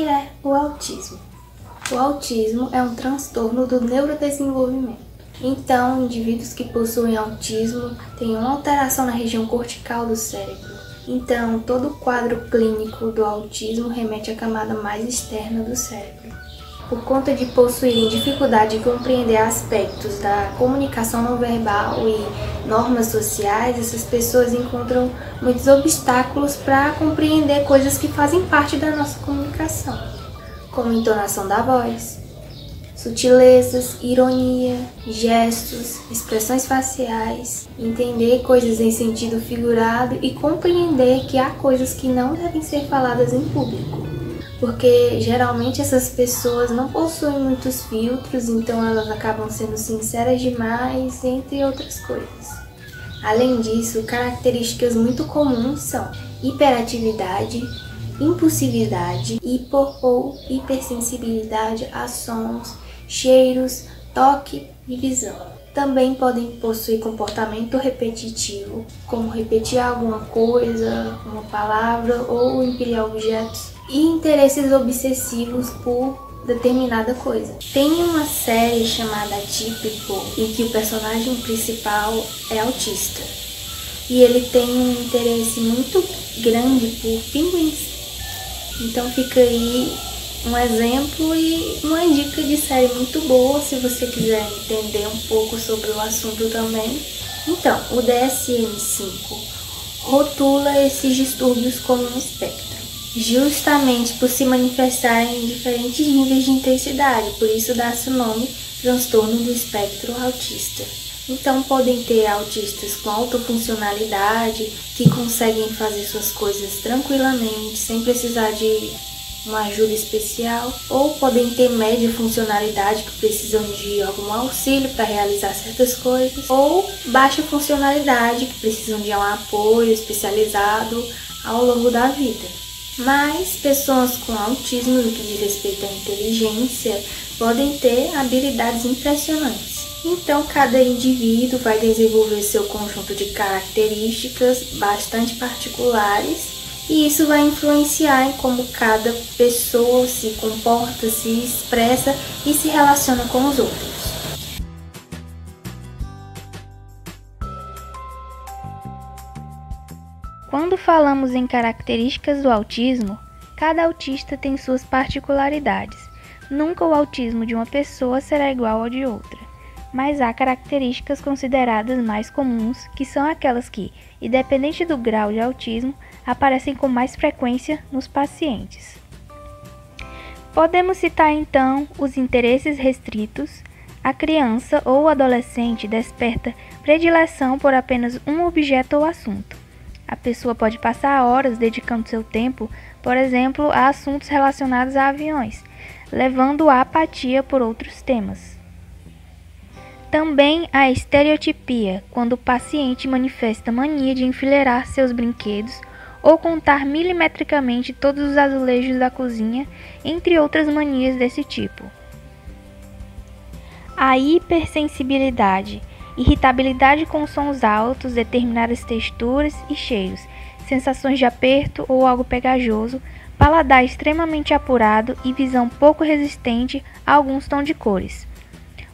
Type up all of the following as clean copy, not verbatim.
é o autismo? O autismo é um transtorno do neurodesenvolvimento. Então, indivíduos que possuem autismo têm uma alteração na região cortical do cérebro. Então, todo o quadro clínico do autismo remete à camada mais externa do cérebro. Por conta de possuírem dificuldade de compreender aspectos da comunicação não verbal e normas sociais, essas pessoas encontram muitos obstáculos para compreender coisas que fazem parte da nossa comunicação, como entonação da voz, sutilezas, ironia, gestos, expressões faciais, entender coisas em sentido figurado e compreender que há coisas que não devem ser faladas em público. Porque geralmente essas pessoas não possuem muitos filtros, então elas acabam sendo sinceras demais, entre outras coisas. Além disso, características muito comuns são hiperatividade, impulsividade, hipo ou hipersensibilidade a sons, cheiros, toque e visão. Também podem possuir comportamento repetitivo, como repetir alguma coisa, uma palavra ou empilhar objetos, e interesses obsessivos por determinada coisa. Tem uma série chamada Atypical, em que o personagem principal é autista, e ele tem um interesse muito grande por pinguins. Então fica aí um exemplo e uma dica de série muito boa, se você quiser entender um pouco sobre o assunto também. Então, o DSM-5 rotula esses distúrbios como um espectro, justamente por se manifestarem em diferentes níveis de intensidade, por isso dá-se o nome transtorno do espectro autista. Então podem ter autistas com alta funcionalidade, que conseguem fazer suas coisas tranquilamente, sem precisar de uma ajuda especial, ou podem ter média funcionalidade, que precisam de algum auxílio para realizar certas coisas, ou baixa funcionalidade, que precisam de um apoio especializado ao longo da vida. Mas pessoas com autismo, no que diz respeito à inteligência, podem ter habilidades impressionantes. Então, cada indivíduo vai desenvolver seu conjunto de características bastante particulares, e isso vai influenciar em como cada pessoa se comporta, se expressa e se relaciona com os outros. Quando falamos em características do autismo, cada autista tem suas particularidades. Nunca o autismo de uma pessoa será igual ao de outra, mas há características consideradas mais comuns, que são aquelas que, independente do grau de autismo, aparecem com mais frequência nos pacientes. Podemos citar então os interesses restritos. A criança ou adolescente desperta predileção por apenas um objeto ou assunto. A pessoa pode passar horas dedicando seu tempo, por exemplo, a assuntos relacionados a aviões, levando à apatia por outros temas. Também a estereotipia, quando o paciente manifesta mania de enfileirar seus brinquedos ou contar milimetricamente todos os azulejos da cozinha, entre outras manias desse tipo. A hipersensibilidade, irritabilidade com sons altos, determinadas texturas e cheiros, sensações de aperto ou algo pegajoso, paladar extremamente apurado e visão pouco resistente a alguns tons de cores.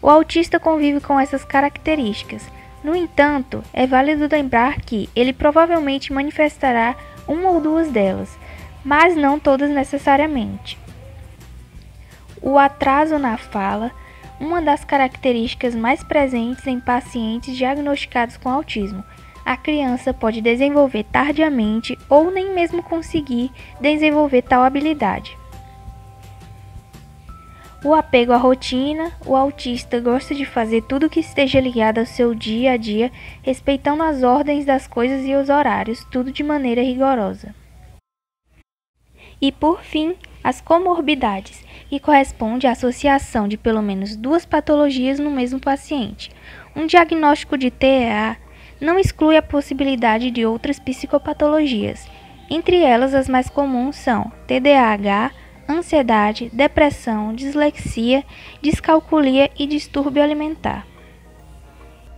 O autista convive com essas características. No entanto, é válido lembrar que ele provavelmente manifestará uma ou duas delas, mas não todas necessariamente. O atraso na fala, uma das características mais presentes em pacientes diagnosticados com autismo. A criança pode desenvolver tardiamente ou nem mesmo conseguir desenvolver tal habilidade. O apego à rotina, o autista gosta de fazer tudo que esteja ligado ao seu dia a dia, respeitando as ordens das coisas e os horários, tudo de maneira rigorosa. E por fim, as comorbidades, que corresponde à associação de pelo menos duas patologias no mesmo paciente. Um diagnóstico de TEA não exclui a possibilidade de outras psicopatologias. Entre elas, as mais comuns são TDAH, ansiedade, depressão, dislexia, descalculia e distúrbio alimentar.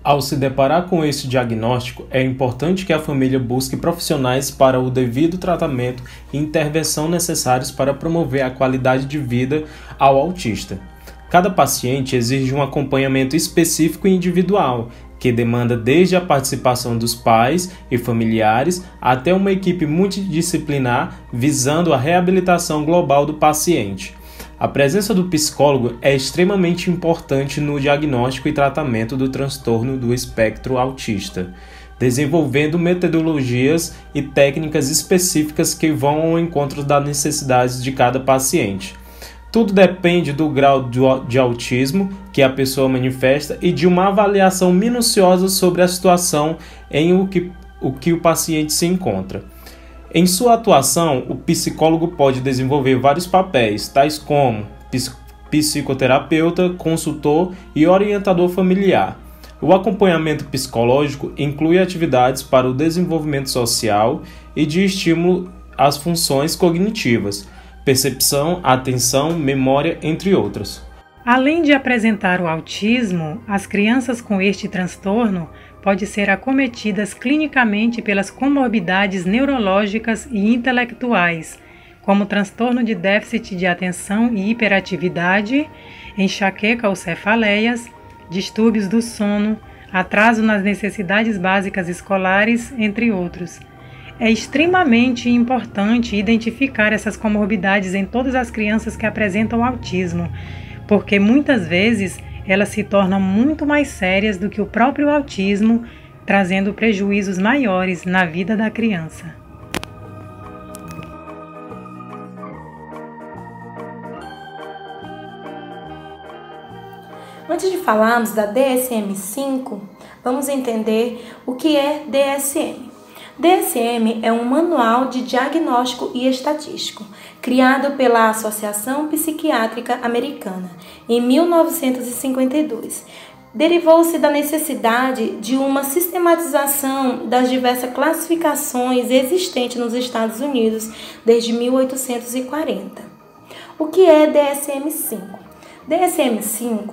Ao se deparar com esse diagnóstico, é importante que a família busque profissionais para o devido tratamento e intervenção necessários para promover a qualidade de vida ao autista. Cada paciente exige um acompanhamento específico e individual, que demanda desde a participação dos pais e familiares até uma equipe multidisciplinar visando a reabilitação global do paciente. A presença do psicólogo é extremamente importante no diagnóstico e tratamento do transtorno do espectro autista, desenvolvendo metodologias e técnicas específicas que vão ao encontro das necessidades de cada paciente. Tudo depende do grau de autismo que a pessoa manifesta e de uma avaliação minuciosa sobre a situação em o que o paciente se encontra. Em sua atuação, o psicólogo pode desenvolver vários papéis, tais como psicoterapeuta, consultor e orientador familiar. O acompanhamento psicológico inclui atividades para o desenvolvimento social e de estímulo às funções cognitivas, percepção, atenção, memória, entre outras. Além de apresentar o autismo, as crianças com este transtorno podem ser acometidas clinicamente pelas comorbidades neurológicas e intelectuais, como transtorno de déficit de atenção e hiperatividade, enxaqueca ou cefaleias, distúrbios do sono, atraso nas necessidades básicas escolares, entre outros. É extremamente importante identificar essas comorbidades em todas as crianças que apresentam autismo, porque muitas vezes elas se tornam muito mais sérias do que o próprio autismo, trazendo prejuízos maiores na vida da criança. Antes de falarmos da DSM-5, vamos entender o que é DSM. DSM é um manual de diagnóstico e estatístico, criado pela Associação Psiquiátrica Americana em 1952. Derivou-se da necessidade de uma sistematização das diversas classificações existentes nos Estados Unidos desde 1840. O que é DSM-5? DSM-5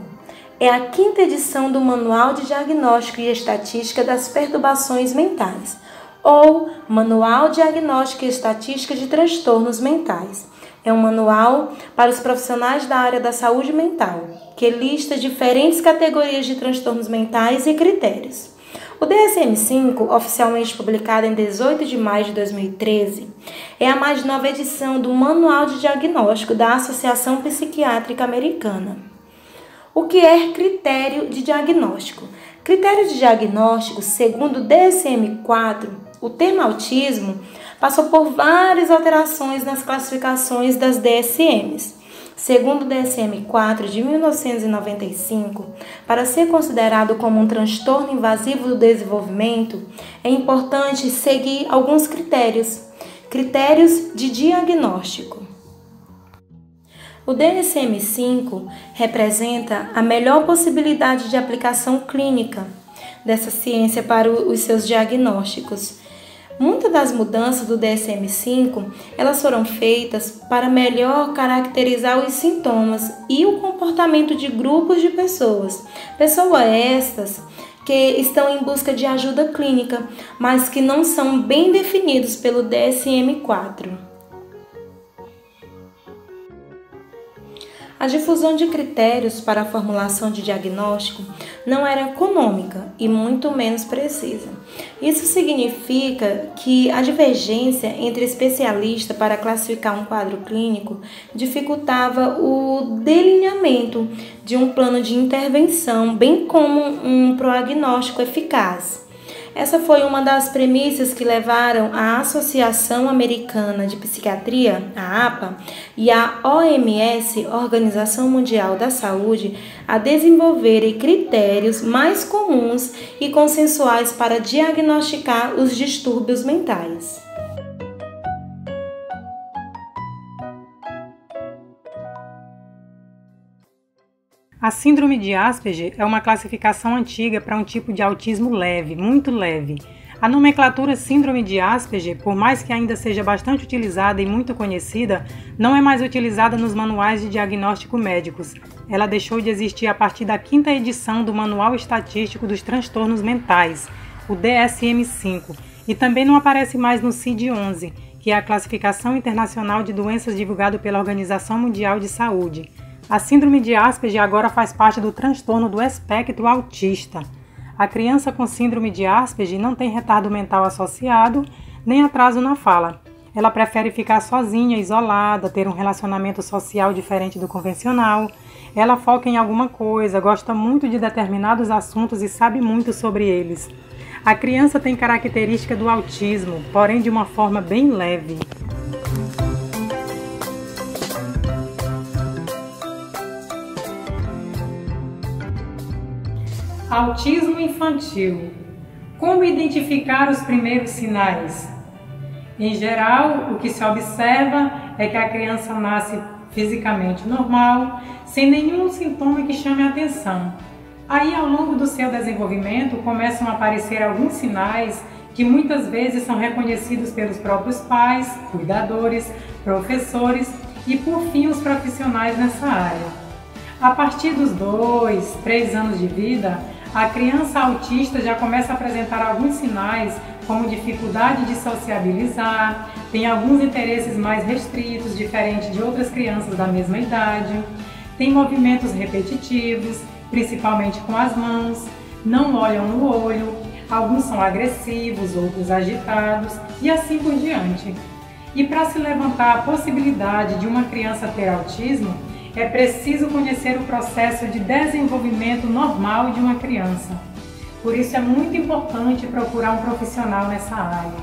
é a quinta edição do Manual de Diagnóstico e Estatística das Perturbações Mentais, ou Manual Diagnóstico e Estatística de Transtornos Mentais. É um manual para os profissionais da área da saúde mental, que lista diferentes categorias de transtornos mentais e critérios. O DSM-5, oficialmente publicado em 18 de maio de 2013, é a mais nova edição do Manual de Diagnóstico da Associação Psiquiátrica Americana. O que é critério de diagnóstico? Critério de diagnóstico, segundo o DSM-4, o termo autismo passou por várias alterações nas classificações das DSMs. Segundo o DSM-4 de 1995, para ser considerado como um transtorno invasivo do desenvolvimento, é importante seguir alguns critérios. Critérios de diagnóstico. O DSM-5 representa a melhor possibilidade de aplicação clínica dessa ciência para os seus diagnósticos. Muitas das mudanças do DSM-5, elas foram feitas para melhor caracterizar os sintomas e o comportamento de grupos de pessoas. Pessoas estas que estão em busca de ajuda clínica, mas que não são bem definidos pelo DSM-4. A difusão de critérios para a formulação de diagnóstico não era econômica e muito menos precisa. Isso significa que a divergência entre especialistas para classificar um quadro clínico dificultava o delineamento de um plano de intervenção, bem como um prognóstico eficaz. Essa foi uma das premissas que levaram a Associação Americana de Psiquiatria, a APA, e a OMS, Organização Mundial da Saúde, a desenvolverem critérios mais comuns e consensuais para diagnosticar os distúrbios mentais. A síndrome de Asperger é uma classificação antiga para um tipo de autismo leve, muito leve. A nomenclatura síndrome de Asperger, por mais que ainda seja bastante utilizada e muito conhecida, não é mais utilizada nos manuais de diagnóstico médicos. Ela deixou de existir a partir da 5ª edição do Manual Estatístico dos Transtornos Mentais, o DSM-5, e também não aparece mais no CID-11, que é a Classificação Internacional de Doenças divulgada pela Organização Mundial de Saúde. A síndrome de Asperger agora faz parte do transtorno do espectro autista. A criança com síndrome de Asperger não tem retardo mental associado, nem atraso na fala. Ela prefere ficar sozinha, isolada, ter um relacionamento social diferente do convencional. Ela foca em alguma coisa, gosta muito de determinados assuntos e sabe muito sobre eles. A criança tem característica do autismo, porém de uma forma bem leve. Autismo infantil. Como identificar os primeiros sinais? Em geral, o que se observa é que a criança nasce fisicamente normal, sem nenhum sintoma que chame a atenção. Aí, ao longo do seu desenvolvimento, começam a aparecer alguns sinais que muitas vezes são reconhecidos pelos próprios pais, cuidadores, professores e, por fim, os profissionais nessa área. A partir dos 2, 3 anos de vida, a criança autista já começa a apresentar alguns sinais, como dificuldade de sociabilizar, tem alguns interesses mais restritos, diferente de outras crianças da mesma idade, tem movimentos repetitivos, principalmente com as mãos, não olham no olho, alguns são agressivos, outros agitados e assim por diante. E para se levantar a possibilidade de uma criança ter autismo, é preciso conhecer o processo de desenvolvimento normal de uma criança. Por isso é muito importante procurar um profissional nessa área.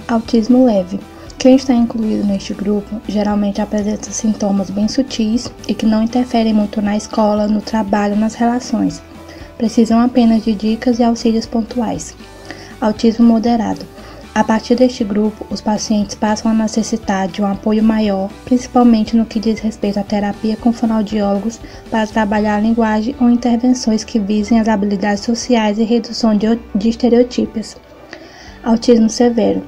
Autismo leve. Quem está incluído neste grupo geralmente apresenta sintomas bem sutis e que não interferem muito na escola, no trabalho, nas relações. Precisam apenas de dicas e auxílios pontuais. Autismo moderado. A partir deste grupo, os pacientes passam a necessitar de um apoio maior, principalmente no que diz respeito à terapia com fonoaudiólogos para trabalhar a linguagem ou intervenções que visem as habilidades sociais e redução de estereotipias. Autismo severo.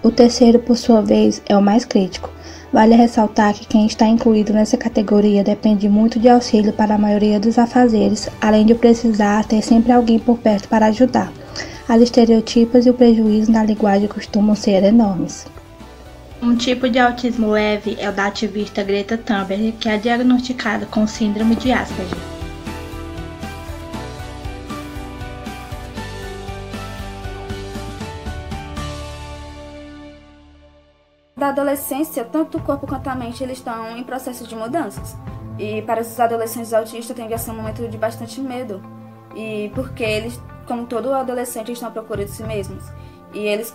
O terceiro, por sua vez, é o mais crítico. Vale ressaltar que quem está incluído nessa categoria depende muito de auxílio para a maioria dos afazeres, além de precisar ter sempre alguém por perto para ajudar. As estereotipas e o prejuízo na linguagem costumam ser enormes. Um tipo de autismo leve é o da ativista Greta Thunberg, que é diagnosticada com síndrome de Asperger. Da adolescência, tanto o corpo quanto a mente eles estão em processo de mudanças. E para os adolescentes autistas tende a ser um momento de bastante medo. E porque eles, como todo adolescente, estão à procura de si mesmos. E eles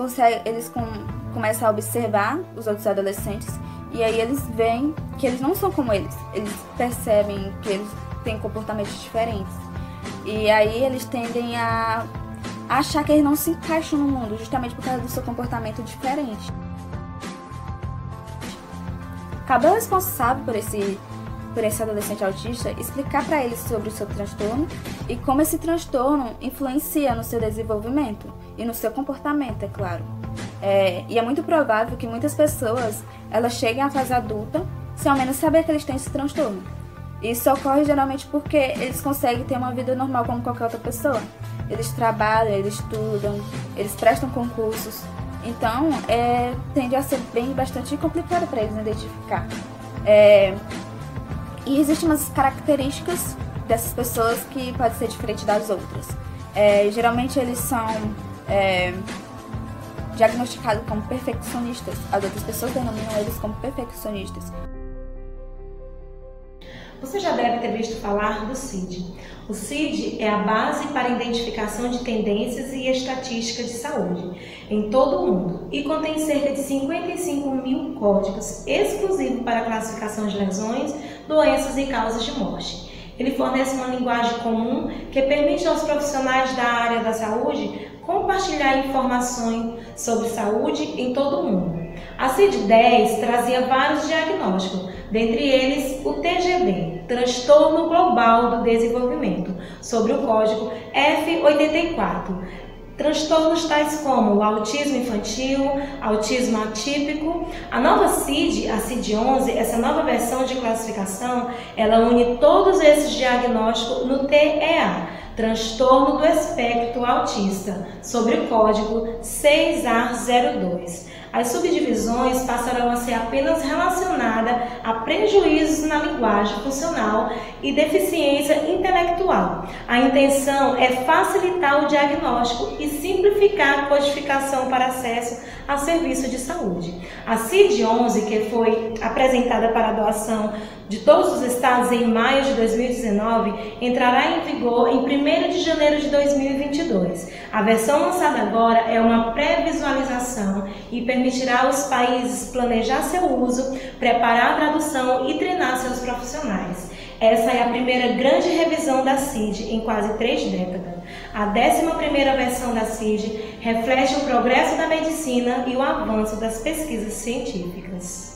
começam a observar os outros adolescentes e aí eles veem que eles não são como eles. Eles percebem que eles têm comportamentos diferentes. E aí eles tendem a achar que eles não se encaixam no mundo, justamente por causa do seu comportamento diferente. Cabe ao responsável por esse adolescente autista explicar para ele sobre o seu transtorno e como esse transtorno influencia no seu desenvolvimento e no seu comportamento, é claro. E é muito provável que muitas pessoas elas cheguem à fase adulta sem ao menos saber que eles têm esse transtorno. Isso ocorre geralmente porque eles conseguem ter uma vida normal como qualquer outra pessoa. Eles trabalham, eles estudam, eles prestam concursos. Então, tende a ser bastante complicado para eles identificar. E existem umas características dessas pessoas que podem ser diferentes das outras. Geralmente eles são diagnosticados como perfeccionistas. As outras pessoas denominam eles como perfeccionistas. Você já deve ter visto falar do CID. O CID é a base para a identificação de tendências e estatística de saúde em todo o mundo e contém cerca de 55 mil códigos exclusivos para a classificação de lesões, doenças e causas de morte. Ele fornece uma linguagem comum que permite aos profissionais da área da saúde compartilhar informações sobre saúde em todo o mundo. A CID-10 trazia vários diagnósticos, dentre eles o TGD, Transtorno Global do Desenvolvimento, sobre o código F84. Transtornos tais como o autismo infantil, autismo atípico. A nova CID, a CID-11, essa nova versão de classificação, ela une todos esses diagnósticos no TEA, Transtorno do Espectro Autista, sobre o código 6A02. As subdivisões passarão a ser apenas relacionadas a prejuízos na linguagem funcional e deficiência intelectual. A intenção é facilitar o diagnóstico e simplificar a codificação para acesso a serviço de saúde. A CID-11, que foi apresentada para doação de todos os estados em maio de 2019, entrará em vigor em 1º de janeiro de 2022. A versão lançada agora é uma pré-visualização e permitirá aos países planejar seu uso, preparar a tradução e treinar seus profissionais. Essa é a primeira grande revisão da CID em quase 3 décadas. A 11ª versão da CID reflete o progresso da medicina e o avanço das pesquisas científicas.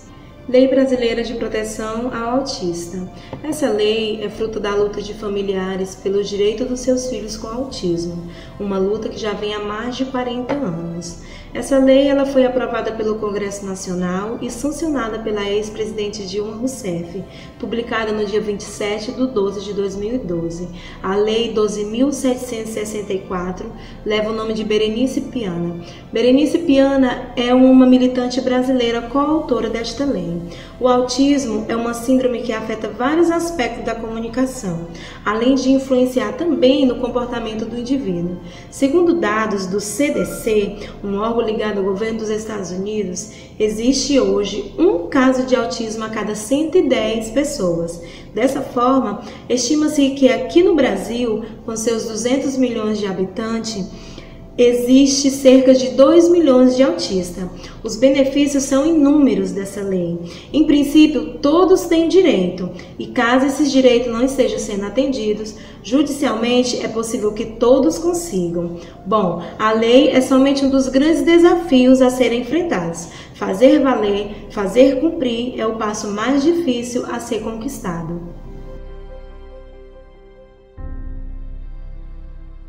Lei Brasileira de Proteção ao Autista. Essa lei é fruto da luta de familiares pelo direito dos seus filhos com autismo, uma luta que já vem há mais de 40 anos. Essa lei ela foi aprovada pelo Congresso Nacional e sancionada pela ex-presidente Dilma Rousseff, publicada no dia 27/12 de 2012. A Lei 12.764 leva o nome de Berenice Piana. Berenice Piana é uma militante brasileira coautora desta lei. O autismo é uma síndrome que afeta vários aspectos da comunicação, além de influenciar também no comportamento do indivíduo. Segundo dados do CDC, um órgão ligado ao governo dos Estados Unidos, existe hoje um caso de autismo a cada 110 pessoas. Dessa forma, estima-se que aqui no Brasil, com seus 200 milhões de habitantes, existe cerca de 2 milhões de autistas. Os benefícios são inúmeros dessa lei. Em princípio, todos têm direito, e caso esses direitos não estejam sendo atendidos, judicialmente é possível que todos consigam. Bom, a lei é somente um dos grandes desafios a serem enfrentados. Fazer valer, fazer cumprir é o passo mais difícil a ser conquistado.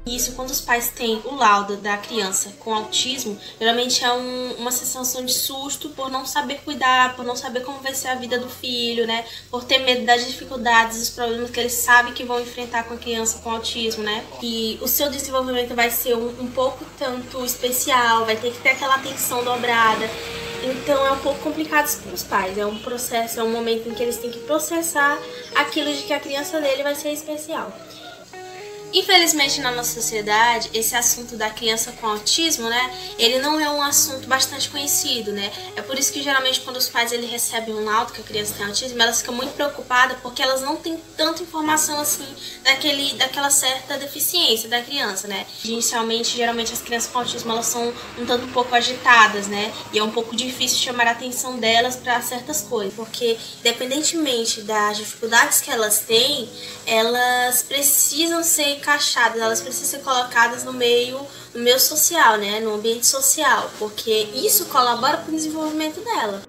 Isso, quando os pais têm o laudo da criança com autismo, geralmente é uma sensação de susto por não saber cuidar, por não saber como vai ser a vida do filho, né? Por ter medo das dificuldades, dos problemas que eles sabem que vão enfrentar com a criança com autismo, né? E o seu desenvolvimento vai ser um pouco tanto especial, vai ter que ter aquela atenção dobrada. Então é um pouco complicado para os pais, é um processo, é um momento em que eles têm que processar aquilo de que a criança dele vai ser especial. Infelizmente, na nossa sociedade, esse assunto da criança com autismo, né, ele não é um assunto bastante conhecido, né? É por isso que geralmente quando os pais eles recebem um laudo que a criança tem autismo, elas ficam muito preocupadas porque elas não têm tanta informação assim daquela certa deficiência da criança, né? Inicialmente, geralmente as crianças com autismo elas são um tanto pouco agitadas, né? E é um pouco difícil chamar a atenção delas para certas coisas, porque independentemente das dificuldades que elas têm, elas precisam ser encaixadas, elas precisam ser colocadas no meio social, né, no ambiente social, porque isso colabora para o desenvolvimento dela.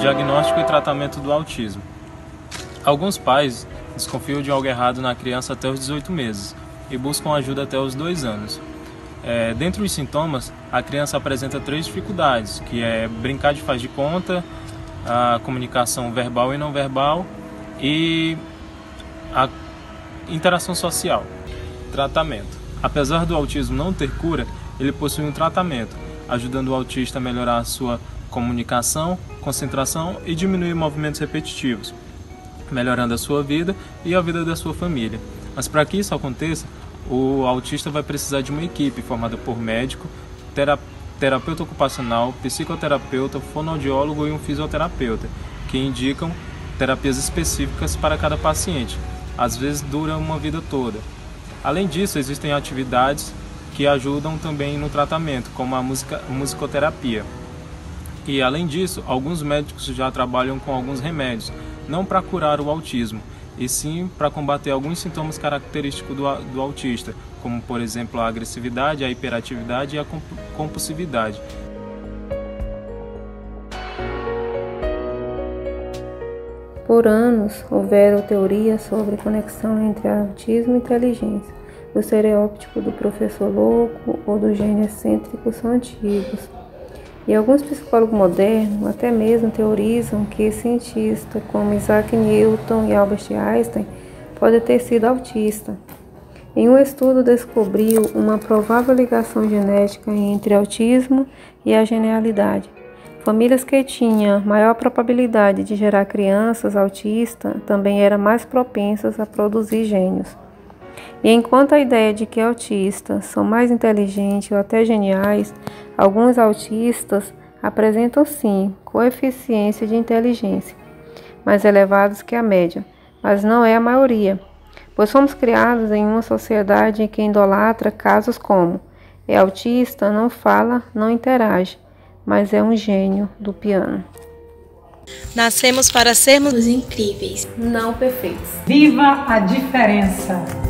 Diagnóstico e tratamento do autismo. Alguns pais desconfiam de algo errado na criança até os 18 meses e buscam ajuda até os 2 anos. Dentre os sintomas, a criança apresenta 3 dificuldades, que é brincar de faz de conta, a comunicação verbal e não verbal e a interação social. Tratamento. Apesar do autismo não ter cura, ele possui um tratamento, ajudando o autista a melhorar a sua comunicação, concentração e diminuir movimentos repetitivos, melhorando a sua vida e a vida da sua família. Mas para que isso aconteça, o autista vai precisar de uma equipe formada por médico, terapeuta ocupacional, psicoterapeuta, fonoaudiólogo e um fisioterapeuta, que indicam terapias específicas para cada paciente. Às vezes dura uma vida toda. Além disso, existem atividades que ajudam também no tratamento, como a musicoterapia. E além disso, alguns médicos já trabalham com alguns remédios, não para curar o autismo, e sim para combater alguns sintomas característicos do autista, como, por exemplo, a agressividade, a hiperatividade e a compulsividade. Por anos, houveram teorias sobre a conexão entre autismo e inteligência. O estereótipo do professor louco ou do gênio excêntrico são antigos. E alguns psicólogos modernos até mesmo teorizam que cientistas como Isaac Newton e Albert Einstein podem ter sido autistas. Em um estudo descobriu uma provável ligação genética entre autismo e a genialidade. Famílias que tinham maior probabilidade de gerar crianças autistas também eram mais propensas a produzir gênios. E enquanto a ideia de que autistas são mais inteligentes ou até geniais, alguns autistas apresentam sim coeficiência de inteligência mais elevados que a média, mas não é a maioria, pois fomos criados em uma sociedade em que idolatra casos como: é autista, não fala, não interage, mas é um gênio do piano. Nascemos para sermos incríveis, não perfeitos. Viva a diferença!